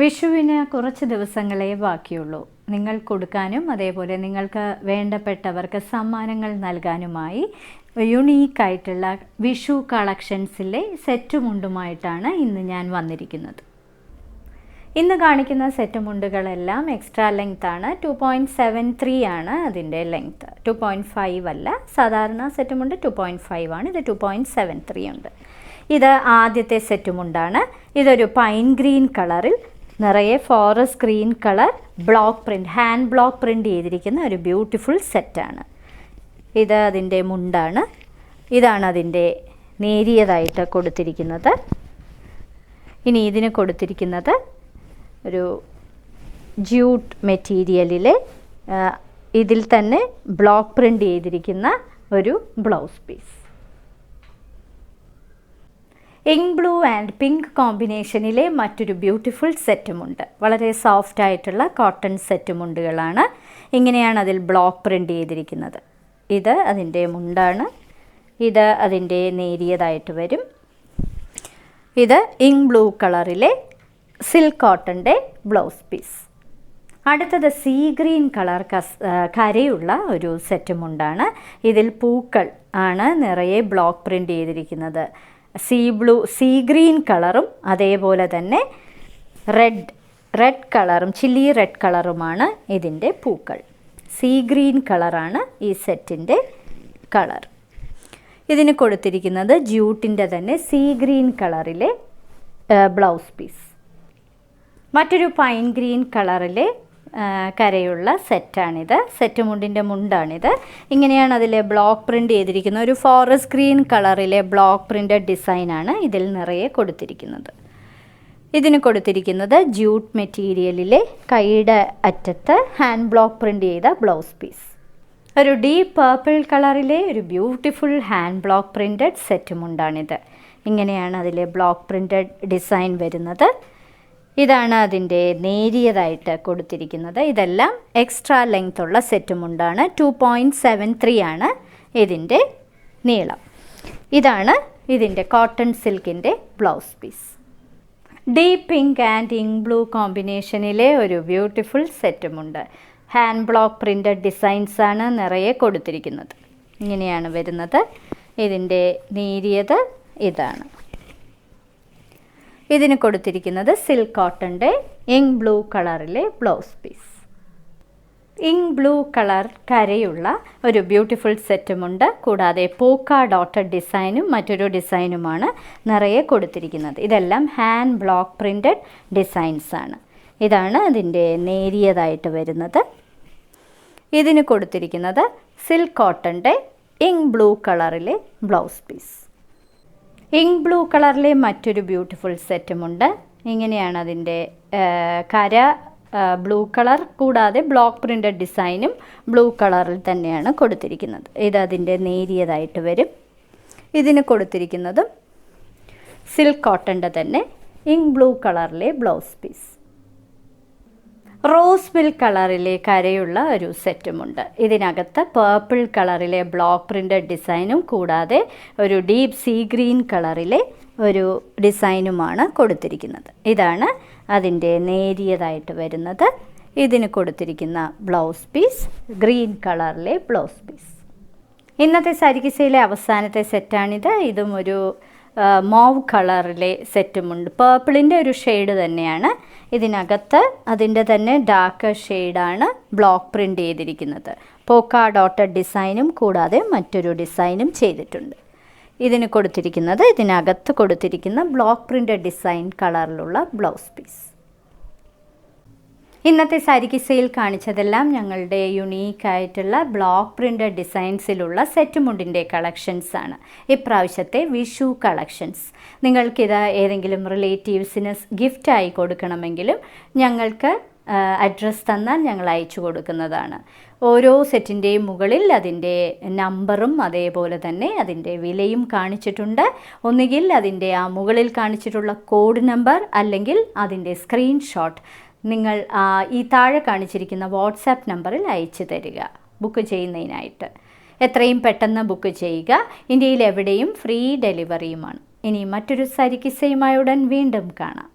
വിഷുവിന് കുറച്ച് ദിവസങ്ങളേ ബാക്കിയുള്ളൂ. നിങ്ങൾ കൊടുക്കാനും അതേപോലെ നിങ്ങൾക്ക് വേണ്ടപ്പെട്ടവർക്ക് സമ്മാനങ്ങൾ നൽകാനുമായി യുണീക്കായിട്ടുള്ള വിഷു കളക്ഷൻസിലെ സെറ്റ് മുണ്ടുമായിട്ടാണ് ഇന്ന് ഞാൻ വന്നിരിക്കുന്നത്. ഇന്ന് കാണിക്കുന്ന സെറ്റ് മുണ്ടുകളെല്ലാം എക്സ്ട്രാ ലെങ്ത് ആണ്. 2.73 ആണ് അതിൻ്റെ ലെങ്ത്, 2.5 അല്ല. സാധാരണ സെറ്റ് മുണ്ട് 2.5 ആണ്, ഇത് 2.73 ഉണ്ട്. ഇത് ആദ്യത്തെ സെറ്റ് മുണ്ടാണ്. ഇതൊരു പൈൻ ഗ്രീൻ കളറിൽ നിറയെ forest green colour block print, hand block print ചെയ്തിരിക്കുന്ന ഒരു ബ്യൂട്ടിഫുൾ സെറ്റാണ്. ഇത് അതിൻ്റെ മുണ്ടാണ്. ഇതാണ് അതിൻ്റെ നേരിയതായിട്ട് കൊടുത്തിരിക്കുന്നത്. ഇനി ഇതിന് കൊടുത്തിരിക്കുന്നത് ഒരു ജ്യൂട്ട് മെറ്റീരിയലിലെ ഇതിൽ തന്നെ ബ്ലോക്ക് പ്രിൻറ്റ് ചെയ്തിരിക്കുന്ന ഒരു blouse piece. Ink blue and pink കോമ്പിനേഷനിലെ മറ്റൊരു ബ്യൂട്ടിഫുൾ സെറ്റുമുണ്ട്. വളരെ സോഫ്റ്റ് ആയിട്ടുള്ള കോട്ടൺ സെറ്റുമുണ്ടുകളാണ്. ഇങ്ങനെയാണ് അതിൽ ബ്ലോക്ക് പ്രിൻറ്റ് ചെയ്തിരിക്കുന്നത്. ഇത് അതിൻ്റെ മുണ്ടാണ്. ഇത് അതിൻ്റെ നേരിയതായിട്ട് വരും. ഇത് ഇങ്ക് ബ്ലൂ കളറിലെ സിൽക്ക് കോട്ടൻ്റെ ബ്ലൗസ് പീസ്. അടുത്തത് സീ ഗ്രീൻ കളർ കരയുള്ള ഒരു സെറ്റുമുണ്ടാണ്. ഇതിൽ പൂക്കൾ ആണ് നിറയെ ബ്ലോക്ക് പ്രിൻറ്റ് ചെയ്തിരിക്കുന്നത്. സീ ഗ്രീൻ കളറും അതേപോലെ തന്നെ റെഡ് കളറും ചില്ലി റെഡ് കളറുമാണ് ഇതിൻ്റെ പൂക്കൾ. സീ ഗ്രീൻ കളറാണ് ഈ സെറ്റിൻ്റെ കളർ. ഇതിന് കൊടുത്തിരിക്കുന്നത് ജ്യൂട്ടിൻ്റെ തന്നെ സീ ഗ്രീൻ കളറിലെ ബ്ലൗസ് പീസ്. മറ്റൊരു പൈൻ ഗ്രീൻ കളറിലെ കരയുള്ള സെറ്റാണിത്. സെറ്റ് മുണ്ടിൻ്റെ മുണ്ടാണിത്. ഇങ്ങനെയാണ് അതിൽ ബ്ലോക്ക് പ്രിൻറ്റ് ചെയ്തിരിക്കുന്നത്. ഒരു ഫോറസ്റ്റ് ഗ്രീൻ കളറിലെ ബ്ലോക്ക് പ്രിൻറ്റഡ് ഡിസൈനാണ് ഇതിൽ നിറയെ കൊടുത്തിരിക്കുന്നത്. ഇതിന് കൊടുത്തിരിക്കുന്നത് ജ്യൂട്ട് മെറ്റീരിയലിലെ കൈയുടെ അറ്റത്ത് ഹാൻഡ് ബ്ലോക്ക് പ്രിൻറ്റ് ചെയ്ത ബ്ലൗസ് പീസ്. ഒരു ഡീപ്പ് പർപ്പിൾ കളറിലെ ഒരു beautiful hand block printed set മുണ്ടാണിത്. ഇങ്ങനെയാണ് അതിലെ ബ്ലോക്ക് പ്രിൻറ്റഡ് ഡിസൈൻ വരുന്നത്. ഇതാണ് അതിൻ്റെ നേരിയതായിട്ട് കൊടുത്തിരിക്കുന്നത്. ഇതെല്ലാം എക്സ്ട്രാ ലെങ്ത് ഉള്ള സെറ്റ് മുണ്ടാണ്. 2.73 ആണ് ഇതിൻ്റെ നീളം. ഇതാണ് ഇതിൻ്റെ കോട്ടൺ സിൽക്കിൻ്റെ blouse piece. Deep pink and ink blue കോമ്പിനേഷനിലെ ഒരു ബ്യൂട്ടിഫുൾ സെറ്റുമുണ്ട്. ഹാൻഡ് ബ്ലോക്ക് പ്രിൻറ്റഡ് ഡിസൈൻസ് ആണ് നിറയെ കൊടുത്തിരിക്കുന്നത്. ഇങ്ങനെയാണ് വരുന്നത്. ഇതിൻ്റെ നേരിയത് ഇതാണ്. ഇതിന് കൊടുത്തിരിക്കുന്നത് സിൽക്ക് കോട്ടൻ്റെ ഇങ്ക് ബ്ലൂ കളറിലെ blouse piece. Ink blue colour കരയുള്ള ഒരു ബ്യൂട്ടിഫുൾ സെറ്റുമുണ്ട്. കൂടാതെ പോക്ക ഡോട്ടഡ് ഡിസൈനും മറ്റൊരു ഡിസൈനുമാണ് നിറയെ കൊടുത്തിരിക്കുന്നത്. ഇതെല്ലാം ഹാൻഡ് ബ്ലോക്ക് പ്രിൻറ്റഡ് ഡിസൈൻസ് ആണ്. ഇതാണ് അതിൻ്റെ നേരിയതായിട്ട് വരുന്നത്. ഇതിന് കൊടുത്തിരിക്കുന്നത് സിൽക്ക് കോട്ടൻ്റെ ഇങ്ക് ബ്ലൂ കളറിലെ ബ്ലൗസ് പീസ്. ഇങ്ക് ബ്ലൂ കളറിലെ മറ്റൊരു ബ്യൂട്ടിഫുൾ സെറ്റുമുണ്ട്. ഇങ്ങനെയാണ് അതിൻ്റെ കര ബ്ലൂ കളർ, കൂടാതെ ബ്ലോക്ക് പ്രിൻറ്റഡ് ഡിസൈനും ബ്ലൂ കളറിൽ തന്നെയാണ് കൊടുത്തിരിക്കുന്നത്. ഇത് അതിൻ്റെ നേരിയതായിട്ട് വരും. ഇതിന് കൊടുത്തിരിക്കുന്നതും സിൽക്ക് കോട്ടൻ്റെ തന്നെ ഇങ്ക് ബ്ലൂ കളറിലെ ബ്ലൗസ് പീസ്. റോസ് മിൽക്ക് കളറിലെ കരയുള്ള ഒരു സെറ്റുമുണ്ട്. ഇതിനകത്ത് പേർപ്പിൾ കളറിലെ ബ്ലോക്ക് പ്രിൻറ്റഡ് ഡിസൈനും കൂടാതെ ഒരു ഡീപ്പ് സീ ഗ്രീൻ കളറിലെ ഒരു ഡിസൈനുമാണ് കൊടുത്തിരിക്കുന്നത്. ഇതാണ് അതിൻ്റെ നേരിയതായിട്ട് വരുന്നത്. ഇതിന് കൊടുത്തിരിക്കുന്ന ബ്ലൗസ് പീസ് ഗ്രീൻ കളറിലെ ബ്ലൗസ് പീസ്. ഇന്നത്തെ സാരിക്കിസയിലെ അവസാനത്തെ സെറ്റാണിത്. ഇതും ഒരു മോവ് കളറിലെ സെറ്റുമുണ്ട്. പേർപ്പിളിൻ്റെ ഒരു ഷെയ്ഡ് തന്നെയാണ്. ഇതിനകത്ത് അതിൻ്റെ തന്നെ ഡാർക്ക് ഷെയ്ഡാണ് ബ്ലോക്ക് പ്രിൻറ്റ് ചെയ്തിരിക്കുന്നത്. പോക്ക ഡോട്ടഡ് ഡിസൈനും കൂടാതെ മറ്റൊരു ഡിസൈനും ചെയ്തിട്ടുണ്ട്. ഇതിന് കൊടുത്തിരിക്കുന്നത് ഇതിനകത്ത് കൊടുത്തിരിക്കുന്ന ബ്ലോക്ക് പ്രിൻറ്റഡ് ഡിസൈൻ കളറിലുള്ള ബ്ലൗസ് പീസ്. ഇന്നത്തെ സാരിക്കിസയിൽ കാണിച്ചതെല്ലാം ഞങ്ങളുടെ യുണീക്കായിട്ടുള്ള ബ്ലോക്ക് പ്രിൻറ്റഡ് ഡിസൈൻസിലുള്ള സെറ്റ് മുണ്ടിൻ്റെ കളക്ഷൻസ് ആണ്. ഇപ്രാവശ്യത്തെ വിഷു കളക്ഷൻസ്. നിങ്ങൾക്കിത് ഏതെങ്കിലും റിലേറ്റീവ്സിന് ഗിഫ്റ്റായി കൊടുക്കണമെങ്കിലും ഞങ്ങൾക്ക് അഡ്രസ്സ് തന്നാൽ ഞങ്ങൾ അയച്ചു കൊടുക്കുന്നതാണ്. ഓരോ സെറ്റിൻ്റെയും മുകളിൽ അതിൻ്റെ നമ്പറും അതേപോലെ തന്നെ അതിൻ്റെ വിലയും കാണിച്ചിട്ടുണ്ട്. ഒന്നുകിൽ അതിൻ്റെ ആ മുകളിൽ കാണിച്ചിട്ടുള്ള കോഡ് നമ്പർ അല്ലെങ്കിൽ അതിൻ്റെ സ്ക്രീൻഷോട്ട് നിങ്ങൾ ഈ താഴെ കാണിച്ചിരിക്കുന്ന വാട്സാപ്പ് നമ്പറിൽ അയച്ചു തരിക ബുക്ക് ചെയ്യുന്നതിനായിട്ട്. എത്രയും പെട്ടെന്ന് ബുക്ക് ചെയ്യുക. ഇന്ത്യയിൽ എവിടെയും ഫ്രീ ഡെലിവറിയുമാണ്. ഇനി മറ്റൊരു സാരിക്കിസയുമായി ഉടൻ വീണ്ടും കാണാം.